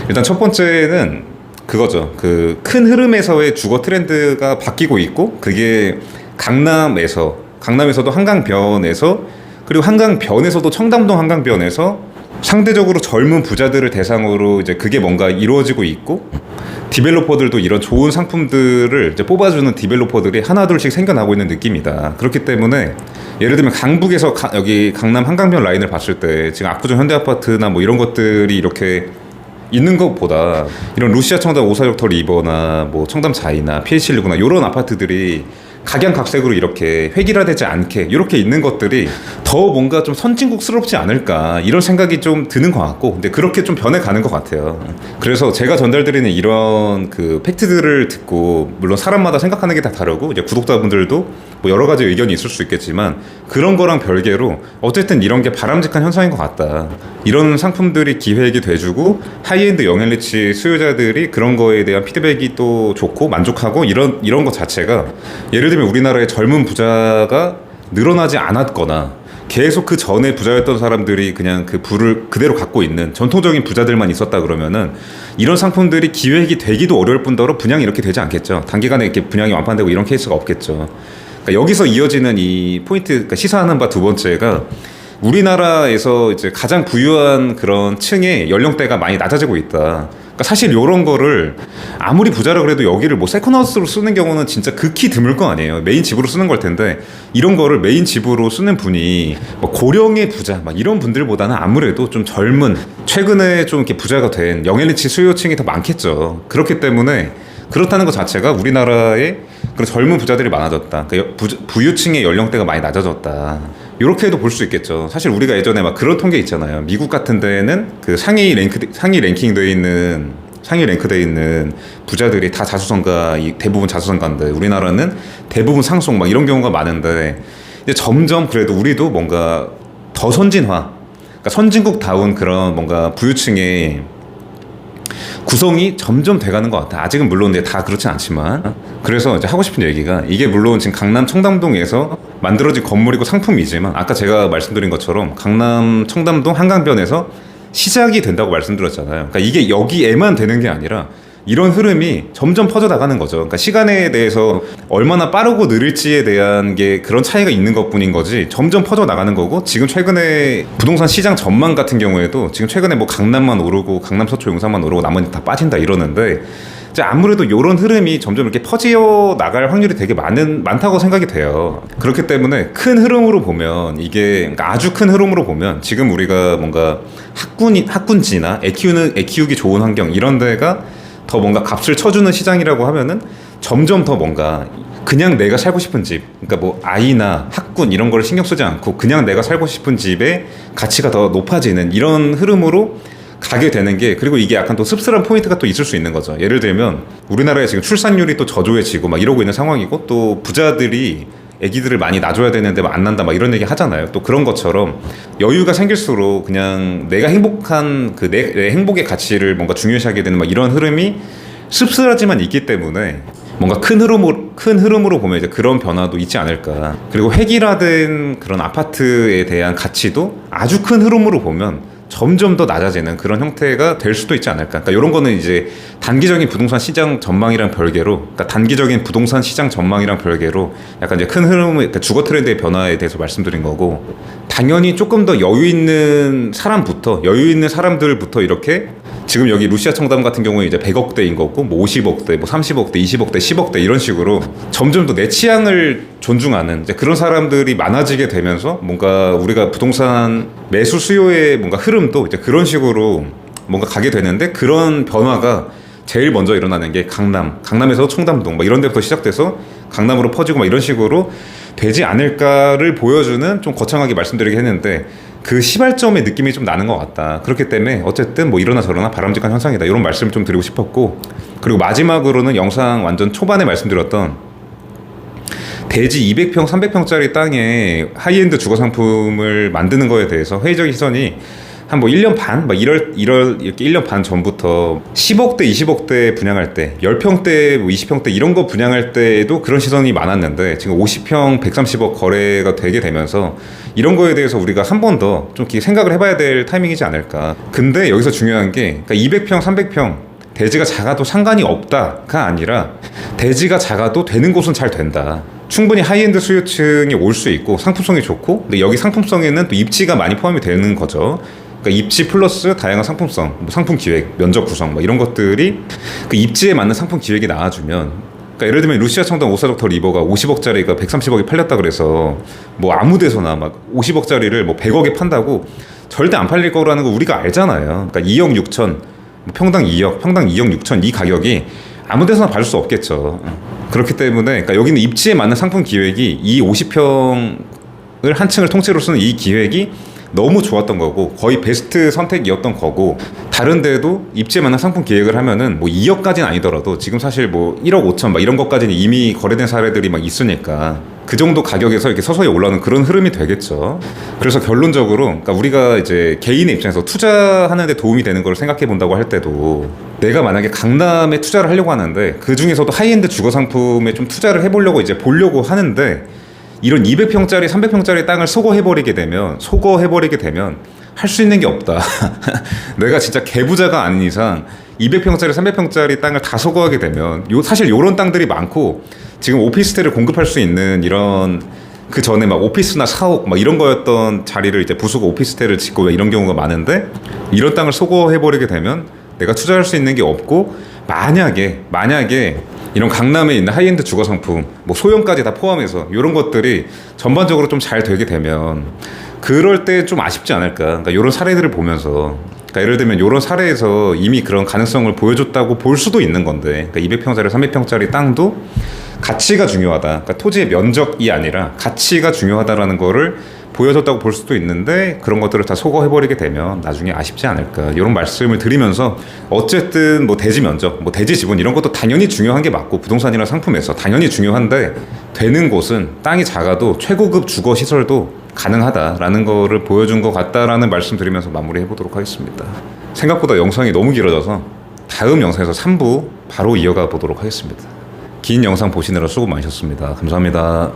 일단 첫 번째는 그거죠. 그 큰 흐름에서의 주거 트렌드가 바뀌고 있고, 그게 강남에서도 한강변에서, 그리고 한강변에서도 청담동 한강변에서 상대적으로 젊은 부자들을 대상으로 이제 그게 뭔가 이루어지고 있고, 디벨로퍼들도 이런 좋은 상품들을 이제 뽑아주는 디벨로퍼들이 하나둘씩 생겨나고 있는 느낌이다. 그렇기 때문에 예를 들면 강북에서 여기 강남 한강변 라인을 봤을 때 지금 압구정 현대아파트나 뭐 이런 것들이 이렇게 있는 것보다 이런 루시아 청담 오사역터 리버나 뭐 청담 자이나 PH19나 이런 아파트들이 각양각색으로 이렇게 획일화되지 않게 이렇게 있는 것들이 더 뭔가 좀 선진국스럽지 않을까 이런 생각이 좀 드는 것 같고, 근데 그렇게 좀 변해가는 것 같아요. 그래서 제가 전달드리는 이런 그 팩트들을 듣고, 물론 사람마다 생각하는 게 다 다르고 이제 구독자분들도 뭐 여러 가지 의견이 있을 수 있겠지만, 그런 거랑 별개로 어쨌든 이런 게 바람직한 현상인 것 같다. 이런 상품들이 기획이 돼주고 하이엔드 영앤리치 수요자들이 그런 거에 대한 피드백이 또 좋고 만족하고 이런 것 자체가, 예를 들면 우리나라의 젊은 부자가 늘어나지 않았거나 계속 그 전에 부자였던 사람들이 그냥 그 부를 그대로 갖고 있는 전통적인 부자들만 있었다 그러면은 이런 상품들이 기획이 되기도 어려울 뿐더러 분양이 이렇게 되지 않겠죠. 단기간에 이렇게 분양이 완판되고 이런 케이스가 없겠죠. 그러니까 여기서 이어지는 이 포인트, 그러니까 시사하는 바 두 번째가, 우리나라에서 이제 가장 부유한 그런 층의 연령대가 많이 낮아지고 있다. 그러니까 사실 이런 거를 아무리 부자라 그래도 여기를 뭐 세컨하우스로 쓰는 경우는 진짜 극히 드물 거 아니에요. 메인 집으로 쓰는 걸 텐데, 이런 거를 메인 집으로 쓰는 분이 뭐 고령의 부자 막 이런 분들보다는 아무래도 좀 젊은, 최근에 좀 이렇게 부자가 된 영앤리치 수요층이 더 많겠죠. 그렇기 때문에 그렇다는 것 자체가 우리나라에 그런 젊은 부자들이 많아졌다. 그러니까 부유층의 연령대가 많이 낮아졌다. 이렇게도 볼 수 있겠죠. 사실 우리가 예전에 막 그런 통계 있잖아요. 미국 같은 데는 그 상위 랭킹되어 있는 부자들이 다 자수성가, 대부분 자수성가인데 우리나라는 대부분 상속 막 이런 경우가 많은데, 이제 점점 그래도 우리도 뭔가 더 선진화, 그러니까 선진국다운 그런 뭔가 부유층의 구성이 점점 돼가는 것 같아. 아직은 물론 다 그렇진 않지만. 그래서 이제 하고 싶은 얘기가, 이게 물론 지금 강남 청담동에서 만들어진 건물이고 상품이지만, 아까 제가 말씀드린 것처럼 강남 청담동 한강변에서 시작이 된다고 말씀드렸잖아요. 그러니까 이게 여기에만 되는 게 아니라 이런 흐름이 점점 퍼져나가는 거죠. 그러니까 시간에 대해서 얼마나 빠르고 느릴지에 대한 게 그런 차이가 있는 것뿐인 거지, 점점 퍼져나가는 거고, 지금 최근에 부동산 시장 전망 같은 경우에도 지금 최근에 뭐 강남만 오르고 강남 서초 용산만 오르고 나머지 다 빠진다 이러는데, 이제 아무래도 이런 흐름이 점점 이렇게 퍼져 나갈 확률이 되게 많다고 생각이 돼요. 그렇기 때문에 큰 흐름으로 보면, 이게 그러니까 아주 큰 흐름으로 보면 지금 우리가 뭔가 학군지나 애 키우기 좋은 환경 이런 데가 더 뭔가 값을 쳐주는 시장이라고 하면은, 점점 더 뭔가 그냥 내가 살고 싶은 집, 그러니까 뭐 아이나 학군 이런 거를 신경 쓰지 않고 그냥 내가 살고 싶은 집의 가치가 더 높아지는 이런 흐름으로 가게 되는 게, 그리고 이게 약간 또 씁쓸한 포인트가 또 있을 수 있는 거죠. 예를 들면 우리나라에 지금 출산율이 또 저조해지고 막 이러고 있는 상황이고, 또 부자들이 애기들을 많이 낳아줘야 되는데 막 안 난다 막 이런 얘기 하잖아요. 또 그런 것처럼 여유가 생길수록 그냥 내가 행복한 그 내 행복의 가치를 뭔가 중요시하게 되는 막 이런 흐름이 씁쓸하지만 있기 때문에, 뭔가 큰 흐름으로 보면 이제 그런 변화도 있지 않을까. 그리고 획일화된 그런 아파트에 대한 가치도 아주 큰 흐름으로 보면 점점 더 낮아지는 그런 형태가 될 수도 있지 않을까. 그러니까 이런 거는 이제 단기적인 부동산 시장 전망이랑 별개로, 약간 이제 큰 흐름, 그러니까 주거 트렌드의 변화에 대해서 말씀드린 거고, 당연히 조금 더 여유 있는 사람들부터 이렇게, 지금 여기 루시아 청담 같은 경우에 이제 100억대인 거고, 뭐 50억대, 뭐 30억대, 20억대, 10억대 이런 식으로 점점 더 내 취향을 존중하는 이제 그런 사람들이 많아지게 되면서, 뭔가 우리가 부동산 매수 수요의 뭔가 흐름도 이제 그런 식으로 뭔가 가게 되는데, 그런 변화가 제일 먼저 일어나는 게 강남에서 청담동 막 이런 데부터 시작돼서 강남으로 퍼지고 막 이런 식으로 되지 않을까를 보여주는, 좀 거창하게 말씀드리긴 했는데 그 시발점의 느낌이 좀 나는 것 같다. 그렇기 때문에 어쨌든 뭐 이러나 저러나 바람직한 현상이다, 이런 말씀을 좀 드리고 싶었고, 그리고 마지막으로는 영상 완전 초반에 말씀드렸던 대지 200평, 300평짜리 땅에 하이엔드 주거 상품을 만드는 거에 대해서 회의적인 시선이 한 뭐 1년 반? 막 이렇게 1년 반 전부터 10억대, 20억대 분양할 때, 10평대, 뭐 20평대 이런 거 분양할 때에도 그런 시선이 많았는데 지금 50평, 130억 거래가 되게 되면서 이런 거에 대해서 우리가 한 번 더 좀 생각을 해봐야 될 타이밍이지 않을까. 근데 여기서 중요한 게 그러니까 200평, 300평 대지가 작아도 상관이 없다가 아니라 대지가 작아도 되는 곳은 잘 된다. 충분히 하이엔드 수요층이 올 수 있고 상품성이 좋고, 근데 여기 상품성에는 또 입지가 많이 포함이 되는 거죠. 그러니까 입지 플러스 다양한 상품성, 뭐 상품 기획, 면적 구성 뭐 이런 것들이 그 입지에 맞는 상품 기획이 나와주면, 그러니까 예를 들면 루시아 청담 오사적 더 리버가 50억짜리가 130억에 팔렸다 그래서 뭐 아무 데서나 막 50억짜리를 뭐 100억에 판다고 절대 안 팔릴 거라는 거 우리가 알잖아요. 그러니까 2억 6천, 평당 2억, 평당 2억 6천 이 가격이 아무 데서나 받을 수 없겠죠. 그렇기 때문에 그러니까 여기는 입지에 맞는 상품 기획이 이 50평을 한 층을 통째로 쓰는 이 기획이 너무 좋았던 거고 거의 베스트 선택이었던 거고, 다른 데도 입지에 맞는 상품 기획을 하면은 뭐 2억까지는 아니더라도 지금 사실 뭐 1억 5천 막 이런 것까지는 이미 거래된 사례들이 막 있으니까 그 정도 가격에서 이렇게 서서히 올라오는 그런 흐름이 되겠죠. 그래서 결론적으로 그러니까 우리가 이제 개인의 입장에서 투자하는 데 도움이 되는 걸 생각해 본다고 할 때도, 내가 만약에 강남에 투자를 하려고 하는데 그 중에서도 하이엔드 주거 상품에 좀 투자를 해보려고 이제 보려고 하는데 이런 200평짜리 300평짜리 땅을 소거해버리게 되면 할 수 있는 게 없다. 내가 진짜 개부자가 아닌 이상 200평짜리 300평짜리 땅을 다 소거하게 되면 사실 요런 땅들이 많고 지금 오피스텔을 공급할 수 있는 이런, 그 전에 막 오피스나 사옥 막 이런 거였던 자리를 이제 부수고 오피스텔을 짓고 이런 경우가 많은데, 이런 땅을 소거해버리게 되면 내가 투자할 수 있는 게 없고, 만약에 이런 강남에 있는 하이엔드 주거 상품 뭐 소형까지 다 포함해서 이런 것들이 전반적으로 좀 잘 되게 되면 그럴 때 좀 아쉽지 않을까. 그러니까 이런 사례들을 보면서, 그러니까 예를 들면 이런 사례에서 이미 그런 가능성을 보여줬다고 볼 수도 있는 건데, 그러니까 200평짜리 300평짜리 땅도 가치가 중요하다, 그러니까 토지의 면적이 아니라 가치가 중요하다라는 거를 보여줬다고 볼 수도 있는데, 그런 것들을 다 소거해버리게 되면 나중에 아쉽지 않을까, 이런 말씀을 드리면서, 어쨌든 뭐 대지 면적, 뭐 대지 지분 이런 것도 당연히 중요한 게 맞고 부동산이나 상품에서 당연히 중요한데, 되는 곳은 땅이 작아도 최고급 주거 시설도 가능하다라는 거를 보여준 것 같다라는 말씀 드리면서 마무리해 보도록 하겠습니다. 생각보다 영상이 너무 길어져서 다음 영상에서 3부 바로 이어가 보도록 하겠습니다. 긴 영상 보시느라 수고 많으셨습니다. 감사합니다.